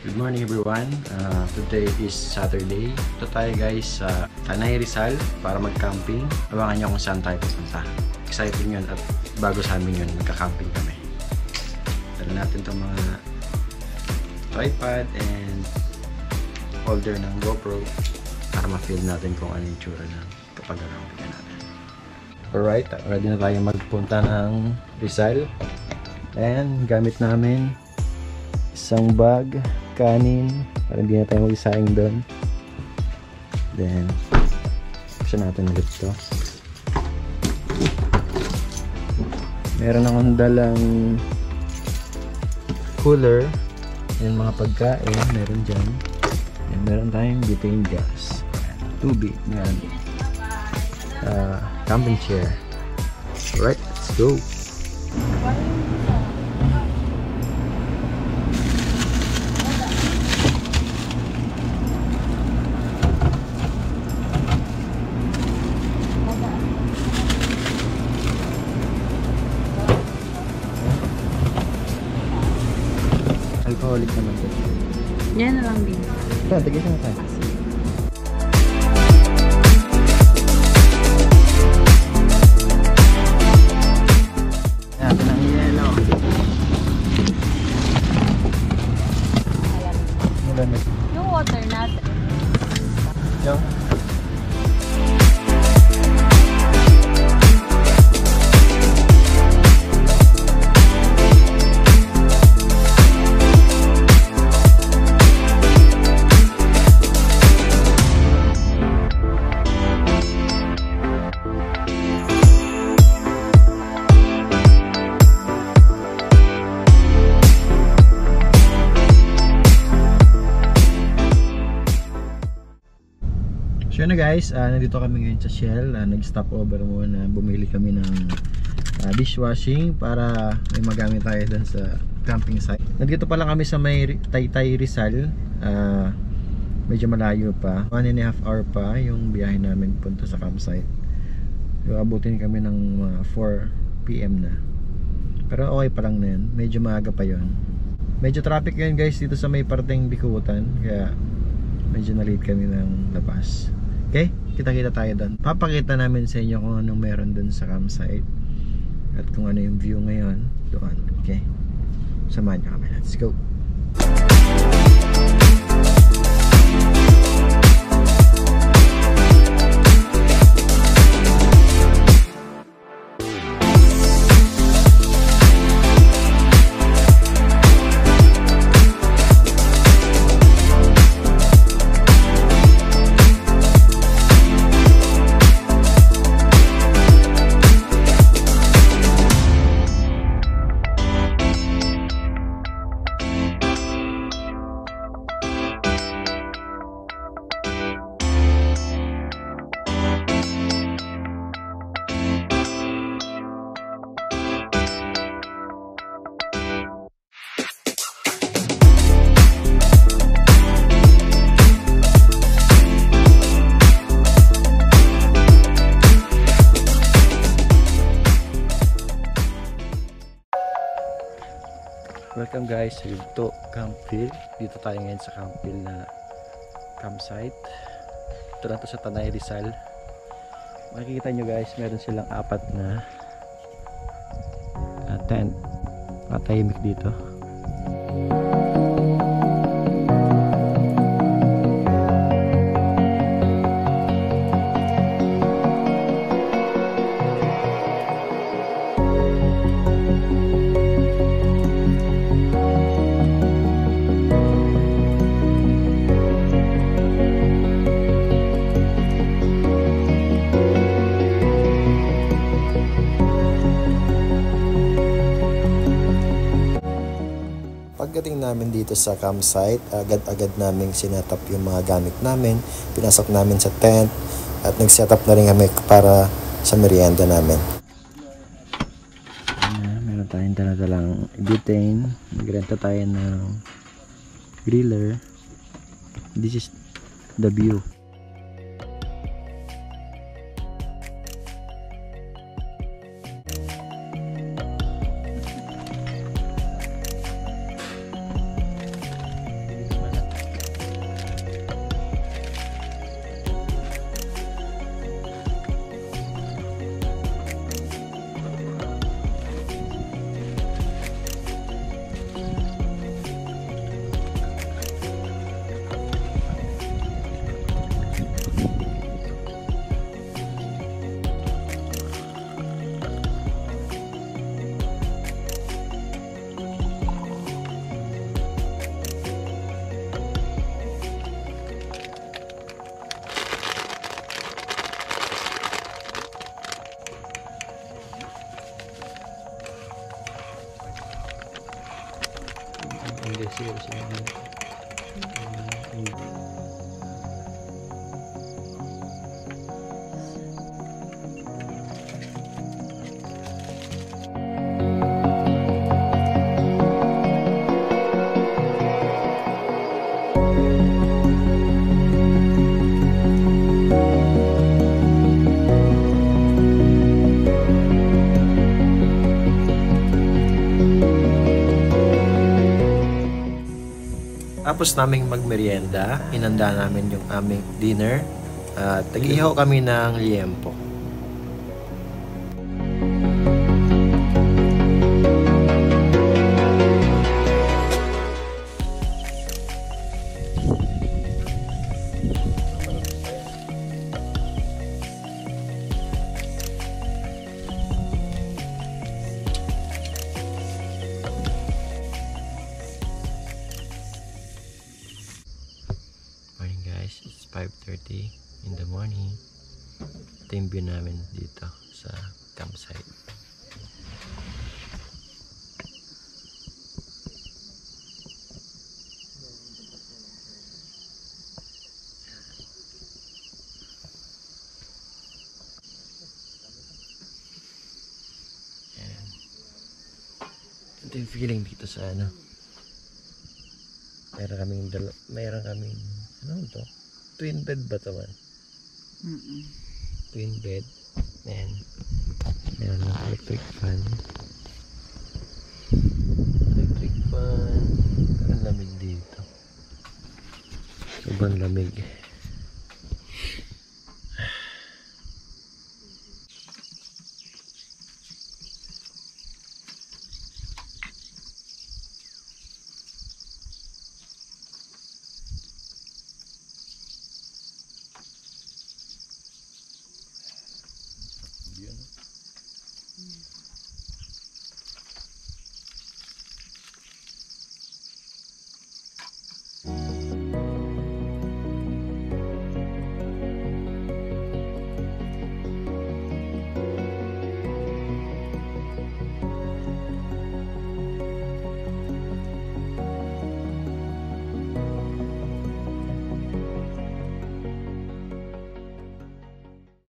Good morning everyone. Today is Saturday. Ito tayo guys sa Tanay Rizal para mag-camping. Abangan nyo kung saan tayo pupunta. Exciting yun at bago sa amin yun, magka-camping kami. Dala natin itong mga tripod and holder ng GoPro para ma-feel natin kung ano yung tsura ng kapag camping natin. Alright, ready na tayo magpunta ng Rizal. And gamit namin isang bag, kanin, para hindi na tayo mag-isayang doon. Then, buksan natin ulit ito. Meron akong dalang cooler, yung mga pagkain, meron dyan. And meron tayong butane gas, tubig, and camping chair. Alright, let's go! Alcoholic naman ito. Yan na lang din. Ito, tagisa na tayo. Natin ang yelo. Yung water natin. Yung? So yun na guys, nandito kami ngayon sa Shell. Nag-stop over muna, bumili kami ng dishwashing para may magamit tayo dun sa camping site. Nandito pa lang kami sa may Taytay Rizal. Medyo malayo pa, 1.5 hour pa yung biyahe namin punta sa campsite. So abutin kami ng 4 PM na. Pero okay pa lang na yun, medyo maaga pa yun. Medyo traffic yun guys dito sa may parteng Bikutan, kaya medyo na-late kami ng labas. Okay, kita-kita tayo doon. Papakita namin sa inyo kung anong meron doon sa campsite at kung ano yung view ngayon doon. Okay, samahan nyo kami. Let's go. Welcome guys sa Yugto Campville. Dito tayo ngayon sa Campville na campsite. Ito lang to sa Tanay Rizal. Makikita nyo guys, meron silang 4 na tent. Matahimik dito. Pagdating namin dito sa campsite, agad-agad namin sinetap yung mga gamit namin, pinasok namin sa tent at nag-setup na rin kami para sa merienda namin. Meron tayong daladalang butane, nagrenta tayo ng griller. This is the view. siguro sa inyo. Tapos naming magmerienda, hinanda namin yung aming dinner at nag-ihaw kami ng liempo. It's 5:30 in the morning. Ito yung view namin dito sa campsite. Ayan. Ito yung feeling dito sa ano. Mayroon kaming ano to? Twin bed ba ito man? Twin bed. Ayan. Meron ng electric fan. Electric fan. Ang lamig dito. Sobrang lamig.